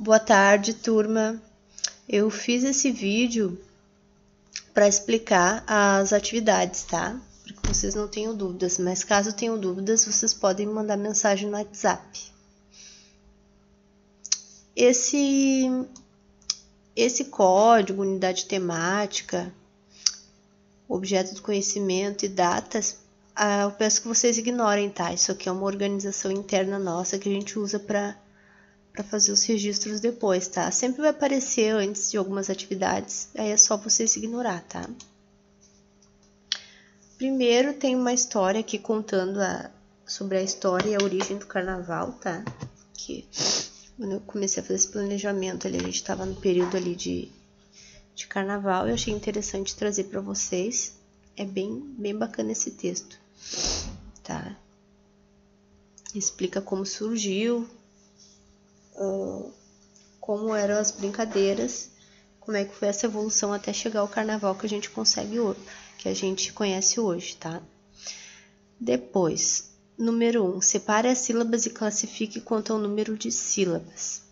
Boa tarde, turma. Eu fiz esse vídeo para explicar as atividades, tá? Para que vocês não tenham dúvidas, mas caso tenham dúvidas, vocês podem mandar mensagem no WhatsApp. Esse código, unidade temática, objeto do conhecimento e datas, eu peço que vocês ignorem, tá? Isso aqui é uma organização interna nossa que a gente usa para fazer os registros depois, tá? Sempre vai aparecer antes de algumas atividades, aí é só vocês ignorar, tá? Primeiro tem uma história aqui contando sobre a história e a origem do carnaval, tá? Que quando eu comecei a fazer esse planejamento ali, a gente estava no período ali de carnaval, eu achei interessante trazer para vocês. É bem bacana esse texto, tá? Explica como surgiu, como eram as brincadeiras, como é que foi essa evolução até chegar ao carnaval que a gente consegue hoje, que a gente conhece hoje, tá? Depois, número 1, separe as sílabas e classifique quanto ao número de sílabas.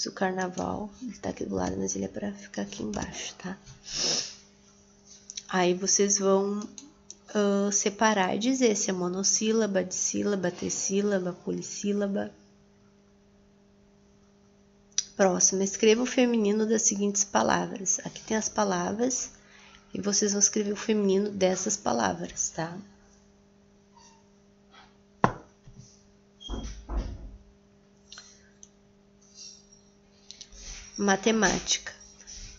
O carnaval, ele tá aqui do lado, mas ele é para ficar aqui embaixo, tá? Aí vocês vão separar e dizer se é monossílaba, dissílaba, trissílaba, polissílaba. Próximo, escreva o feminino das seguintes palavras. Aqui tem as palavras e vocês vão escrever o feminino dessas palavras, tá? Matemática.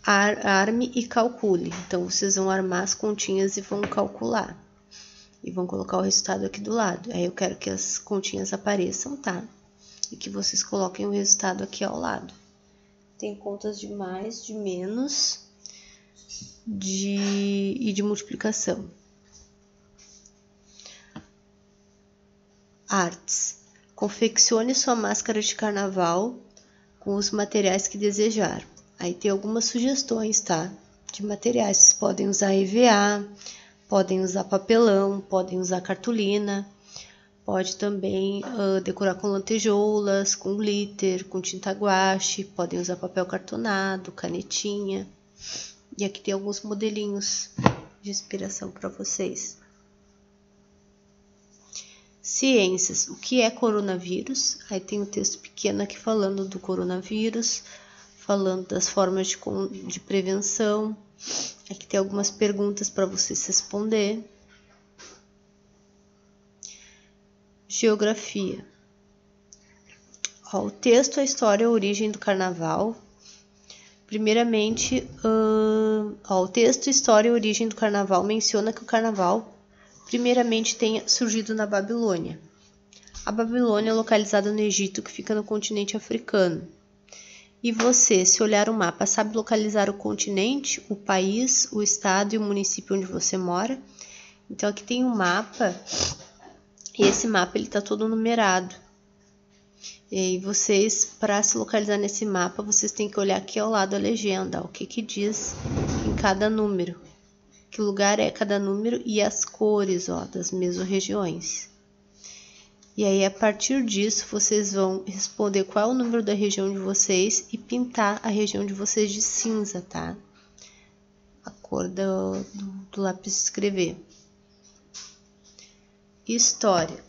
Arme e calcule. Então, vocês vão armar as continhas e vão calcular. E vão colocar o resultado aqui do lado. Aí eu quero que as continhas apareçam, tá? E que vocês coloquem o resultado aqui ao lado. Tem contas de mais, de menos e de multiplicação. Artes. Confeccione sua máscara de carnaval com os materiais que desejar. Aí tem algumas sugestões, tá? De materiais. Vocês podem usar EVA, podem usar papelão, podem usar cartolina. Pode também decorar com lantejoulas, com glitter, com tinta guache. Podem usar papel cartonado, canetinha. E aqui tem alguns modelinhos de inspiração para vocês. Ciências. O que é coronavírus? Aí tem um texto pequeno aqui falando do coronavírus, falando das formas de prevenção. Aqui tem algumas perguntas para vocês responder. Geografia. O texto, a história, a origem do carnaval. Primeiramente, o texto, história e origem do carnaval menciona que o carnaval primeiramente tenha surgido na Babilônia. A Babilônia é localizada no Egito, que fica no continente africano. E você, se olhar o mapa, sabe localizar o continente, o país, o estado e o município onde você mora? Então aqui tem um mapa, e esse mapa ele está todo numerado. E vocês, para se localizar nesse mapa, vocês têm que olhar aqui ao lado a legenda, o que diz em cada número. Que lugar é cada número e as cores, das mesorregiões. E aí, a partir disso, vocês vão responder qual é o número da região de vocês e pintar a região de vocês de cinza, tá? A cor do lápis de escrever. História.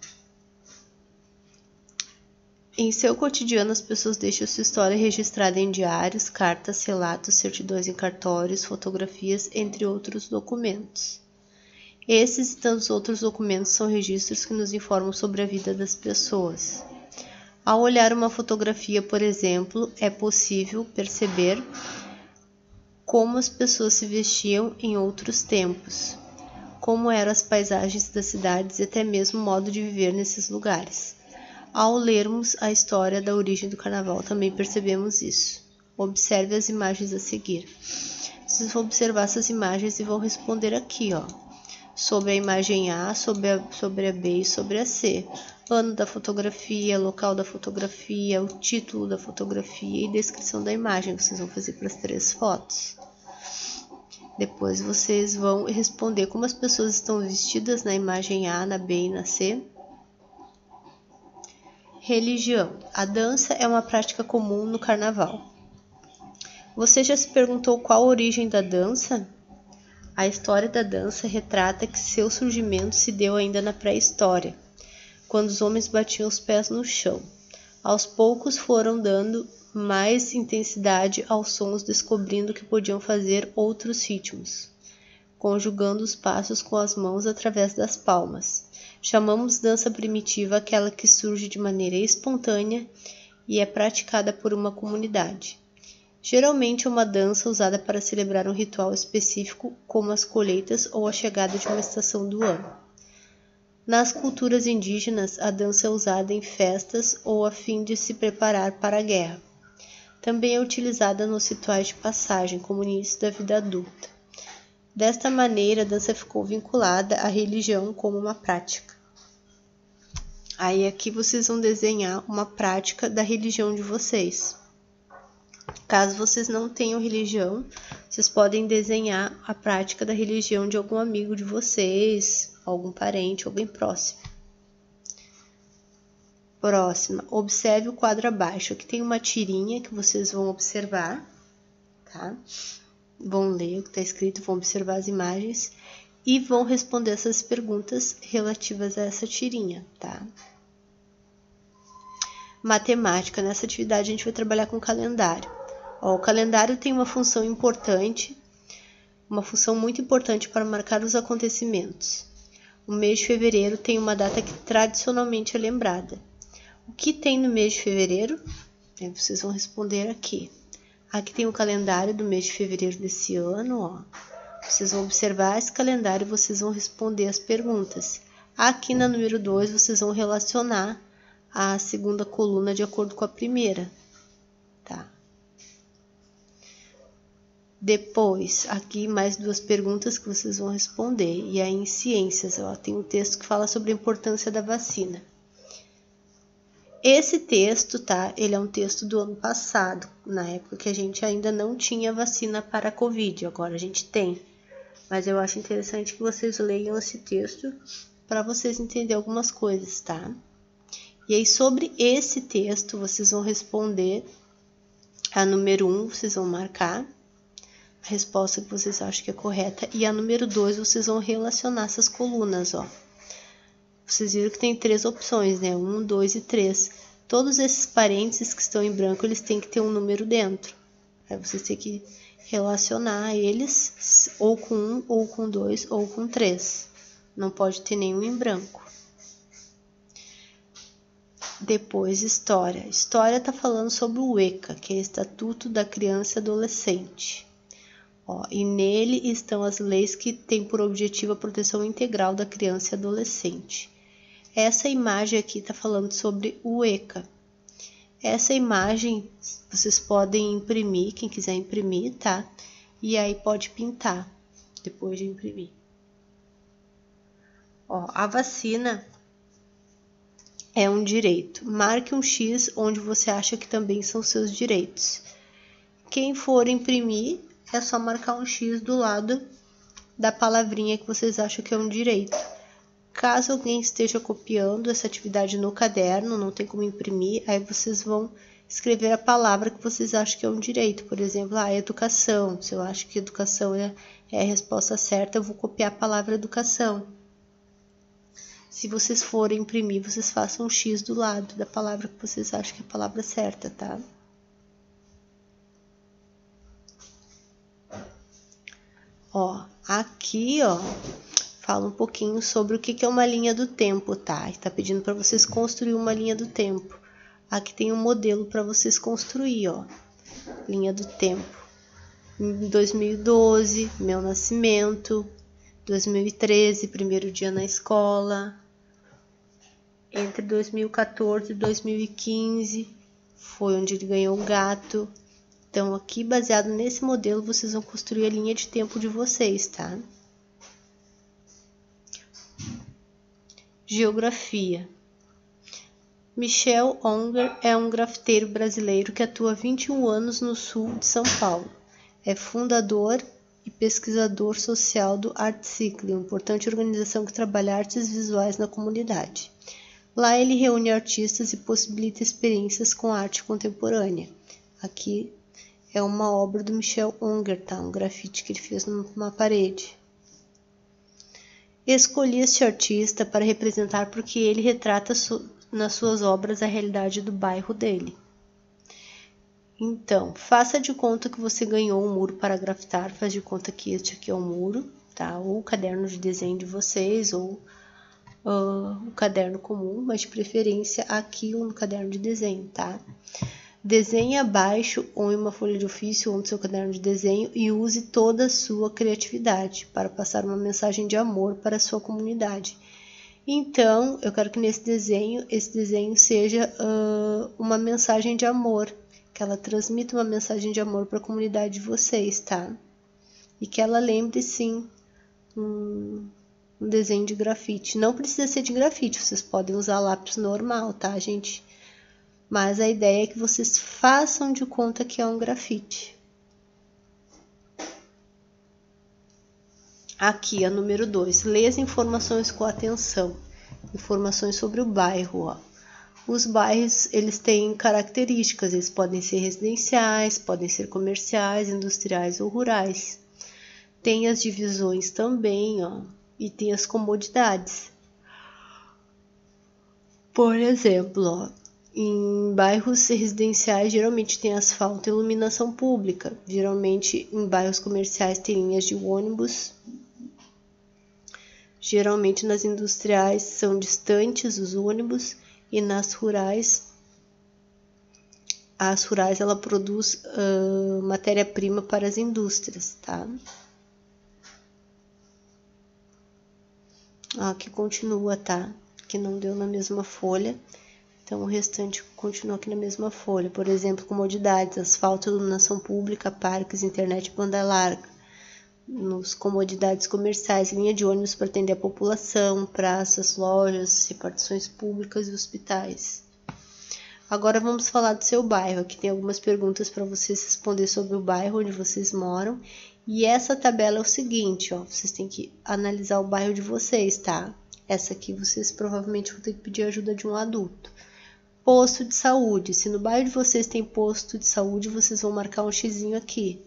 Em seu cotidiano, as pessoas deixam sua história registrada em diários, cartas, relatos, certidões em cartórios, fotografias, entre outros documentos. Esses e tantos outros documentos são registros que nos informam sobre a vida das pessoas. Ao olhar uma fotografia, por exemplo, é possível perceber como as pessoas se vestiam em outros tempos, como eram as paisagens das cidades e até mesmo o modo de viver nesses lugares. Ao lermos a história da origem do carnaval, também percebemos isso. Observe as imagens a seguir. Vocês vão observar essas imagens e vão responder aqui, sobre a imagem A, sobre a B e sobre a C. Ano da fotografia, local da fotografia, o título da fotografia e descrição da imagem. Vocês vão fazer para as 3 fotos. Depois vocês vão responder como as pessoas estão vestidas na imagem A, na B e na C. Religião. A dança é uma prática comum no carnaval. Você já se perguntou qual a origem da dança? A história da dança retrata que seu surgimento se deu ainda na pré-história, quando os homens batiam os pés no chão. Aos poucos foram dando mais intensidade aos sons, descobrindo que podiam fazer outros ritmos, conjugando os passos com as mãos através das palmas. Chamamos dança primitiva aquela que surge de maneira espontânea e é praticada por uma comunidade. Geralmente é uma dança usada para celebrar um ritual específico, como as colheitas ou a chegada de uma estação do ano. Nas culturas indígenas, a dança é usada em festas ou a fim de se preparar para a guerra. Também é utilizada nos rituais de passagem, como no início da vida adulta. Desta maneira, a dança ficou vinculada à religião como uma prática. Aí aqui vocês vão desenhar uma prática da religião de vocês. Caso vocês não tenham religião, vocês podem desenhar a prática da religião de algum amigo de vocês, algum parente, alguém próximo. Próxima, observe o quadro abaixo. Aqui tem uma tirinha que vocês vão observar, tá? Vão ler o que está escrito, vão observar as imagens e vão responder essas perguntas relativas a essa tirinha, tá? Matemática. Nessa atividade a gente vai trabalhar com calendário. O calendário tem uma função importante, uma função muito importante para marcar os acontecimentos. O mês de fevereiro tem uma data que tradicionalmente é lembrada. O que tem no mês de fevereiro? Vocês vão responder aqui. Aqui tem o calendário do mês de fevereiro desse ano, ó. Vocês vão observar esse calendário e vocês vão responder as perguntas. Aqui na número 2, vocês vão relacionar a segunda coluna de acordo com a primeira, tá? Depois, aqui mais 2 perguntas que vocês vão responder. E aí em ciências, ó, tem um texto que fala sobre a importância da vacina. Esse texto, tá? Ele é um texto do ano passado, na época que a gente ainda não tinha vacina para a Covid. Agora a gente tem. Mas eu acho interessante que vocês leiam esse texto para vocês entenderem algumas coisas, tá? E aí sobre esse texto, vocês vão responder a número 1, vocês vão marcar a resposta que vocês acham que é correta, e a número 2 vocês vão relacionar essas colunas, ó. Vocês viram que tem 3 opções, né? 1, 2 e 3. Todos esses parênteses que estão em branco, eles têm que ter um número dentro. Aí vocês têm que relacionar eles ou com 1, ou com 2, ou com 3. Não pode ter nenhum em branco. Depois, história. História está falando sobre o ECA, que é o Estatuto da Criança e Adolescente. E nele estão as leis que têm por objetivo a proteção integral da criança e adolescente. Essa imagem aqui está falando sobre o ECA. Essa imagem vocês podem imprimir, quem quiser imprimir, tá? E aí pode pintar depois de imprimir. A vacina é um direito. Marque um X onde você acha que também são seus direitos. Quem for imprimir, é só marcar um X do lado da palavrinha que vocês acham que é um direito. Caso alguém esteja copiando essa atividade no caderno, não tem como imprimir, aí vocês vão escrever a palavra que vocês acham que é um direito. Por exemplo, educação. Se eu acho que educação é a resposta certa, eu vou copiar a palavra educação. Se vocês forem imprimir, vocês façam um X do lado da palavra que vocês acham que é a palavra certa, tá? Aqui, fala um pouquinho sobre o que é uma linha do tempo, tá? Está pedindo para vocês construir uma linha do tempo. Aqui tem um modelo para vocês construir, linha do tempo. Em 2012, meu nascimento. 2013, primeiro dia na escola. Entre 2014 e 2015, foi onde ele ganhou um gato. Então, aqui, baseado nesse modelo, vocês vão construir a linha de tempo de vocês, tá? Geografia. Michel Onger é um grafiteiro brasileiro que atua há 21 anos no sul de São Paulo. É fundador e pesquisador social do Art Cycle, uma importante organização que trabalha artes visuais na comunidade. Lá ele reúne artistas e possibilita experiências com arte contemporânea. Aqui é uma obra do Michel Unger, tá? Um grafite que ele fez numa parede. Escolhi este artista para representar porque ele retrata nas suas obras a realidade do bairro dele. Então, faça de conta que você ganhou um muro para grafitar, faz de conta que este aqui é o muro, tá? Ou o caderno de desenho de vocês, ou o caderno comum, mas de preferência aqui ou no caderno de desenho, tá? Desenhe abaixo ou em uma folha de ofício ou no seu caderno de desenho e use toda a sua criatividade para passar uma mensagem de amor para a sua comunidade. Então, eu quero que esse desenho seja uma mensagem de amor, que ela transmita uma mensagem de amor para a comunidade de vocês, tá? E que ela lembre, sim, um desenho de grafite. Não precisa ser de grafite, vocês podem usar lápis normal, tá, gente? Mas a ideia é que vocês façam de conta que é um grafite. Aqui, a número 2. Leia as informações com atenção. Informações sobre o bairro, ó. Os bairros, eles têm características, eles podem ser residenciais, podem ser comerciais, industriais ou rurais. Tem as divisões também, ó, e tem as comodidades. Por exemplo, ó, em bairros residenciais geralmente tem asfalto e iluminação pública. Geralmente em bairros comerciais tem linhas de ônibus. Geralmente nas industriais são distantes os ônibus e nas rurais, ela produz matéria-prima para as indústrias, tá? Aqui continua, tá? Que não deu na mesma folha. Então, o restante continua aqui na mesma folha. Por exemplo, comodidades, asfalto, iluminação pública, parques, internet e banda larga. Nos comodidades comerciais, linha de ônibus para atender a população, praças, lojas, repartições públicas e hospitais. Agora vamos falar do seu bairro. Aqui tem algumas perguntas para vocês responder sobre o bairro onde vocês moram. E essa tabela é o seguinte, ó, vocês têm que analisar o bairro de vocês, tá? Essa aqui vocês provavelmente vão ter que pedir ajuda de um adulto. Posto de saúde. Se no bairro de vocês tem posto de saúde, vocês vão marcar um xizinho aqui.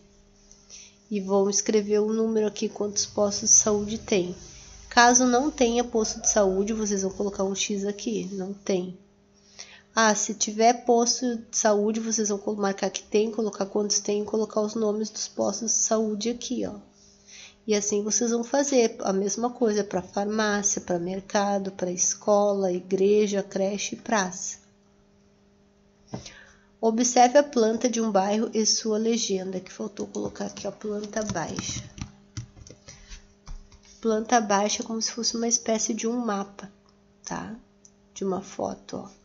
E vão escrever o número aqui, quantos postos de saúde tem. Caso não tenha posto de saúde, vocês vão colocar um X aqui. Não tem. Se tiver posto de saúde, vocês vão marcar que tem, colocar quantos tem e colocar os nomes dos postos de saúde aqui, ó. E assim vocês vão fazer a mesma coisa para farmácia, para mercado, para escola, igreja, creche e praça. Observe a planta de um bairro e sua legenda, que faltou colocar aqui, ó, planta baixa. Planta baixa é como se fosse uma espécie de um mapa, tá? De uma foto, ó.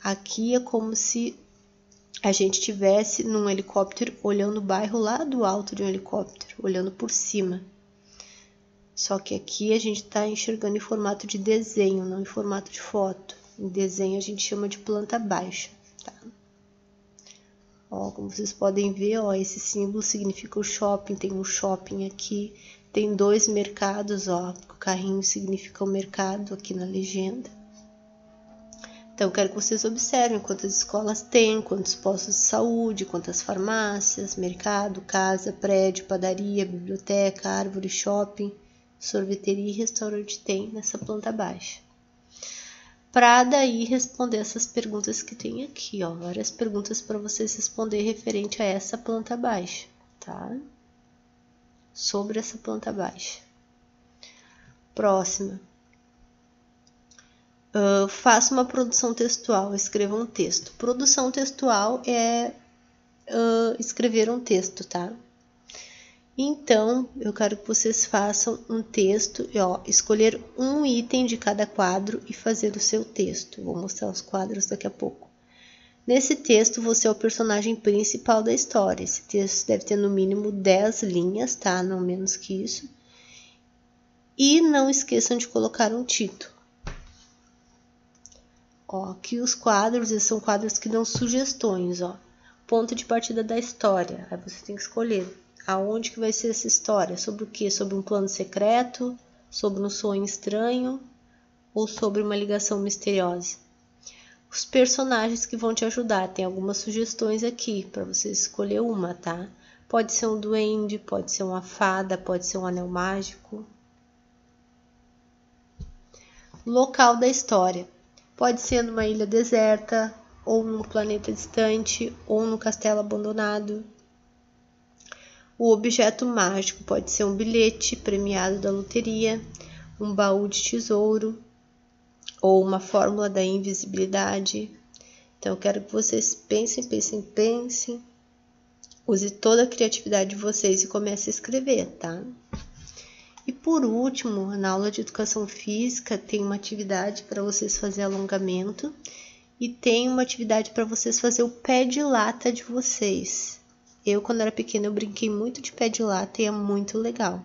Aqui é como se a gente estivesse num helicóptero olhando o bairro lá do alto de um helicóptero, olhando por cima. Só que aqui a gente está enxergando em formato de desenho, não em formato de foto. Em desenho a gente chama de planta baixa, tá? Ó, como vocês podem ver, ó, esse símbolo significa o shopping, tem um shopping aqui, tem 2 mercados, ó, o carrinho significa o mercado aqui na legenda. Então, eu quero que vocês observem quantas escolas tem, quantos postos de saúde, quantas farmácias, mercado, casa, prédio, padaria, biblioteca, árvore, shopping, sorveteria e restaurante tem nessa planta baixa. Para daí responder essas perguntas que tem aqui, ó, várias perguntas para vocês responder referente a essa planta baixa, tá? Sobre essa planta baixa. Próxima. Faça uma produção textual, escreva um texto. Produção textual é escrever um texto, tá? Então, eu quero que vocês façam um texto, ó, escolher um item de cada quadro e fazer o seu texto. Vou mostrar os quadros daqui a pouco. Nesse texto, você é o personagem principal da história. Esse texto deve ter no mínimo 10 linhas, tá? Não menos que isso. E não esqueçam de colocar um título. Ó, aqui os quadros, esses são quadros que dão sugestões, ó. Ponto de partida da história. Aí você tem que escolher aonde que vai ser essa história, sobre o quê? Sobre um plano secreto, sobre um sonho estranho, ou sobre uma ligação misteriosa. Os personagens que vão te ajudar, tem algumas sugestões aqui para você escolher uma, tá? Pode ser um duende, pode ser uma fada, pode ser um anel mágico. Local da história. Pode ser numa ilha deserta, ou num planeta distante, ou num castelo abandonado. O objeto mágico pode ser um bilhete premiado da loteria, um baú de tesouro, ou uma fórmula da invisibilidade. Então, eu quero que vocês pensem. Use toda a criatividade de vocês e comece a escrever, tá? E por último, na aula de educação física, tem uma atividade para vocês fazer alongamento e tem uma atividade para vocês fazer o pé de lata de vocês. Eu, quando era pequena, eu brinquei muito de pé de lata e é muito legal,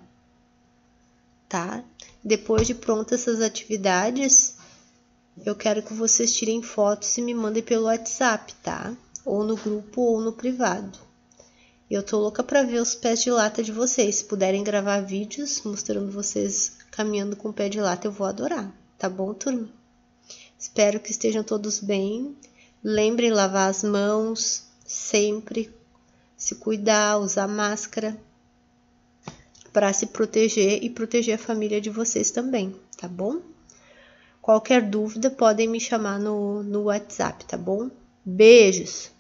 tá? Depois de prontas essas atividades, eu quero que vocês tirem fotos e me mandem pelo WhatsApp, tá? Ou no grupo ou no privado. Eu tô louca pra ver os pés de lata de vocês. Se puderem gravar vídeos mostrando vocês caminhando com o pé de lata, eu vou adorar. Tá bom, turma? Espero que estejam todos bem. Lembrem lavar as mãos sempre, se cuidar, usar máscara para se proteger e proteger a família de vocês também, tá bom? Qualquer dúvida, podem me chamar no WhatsApp, tá bom? Beijos!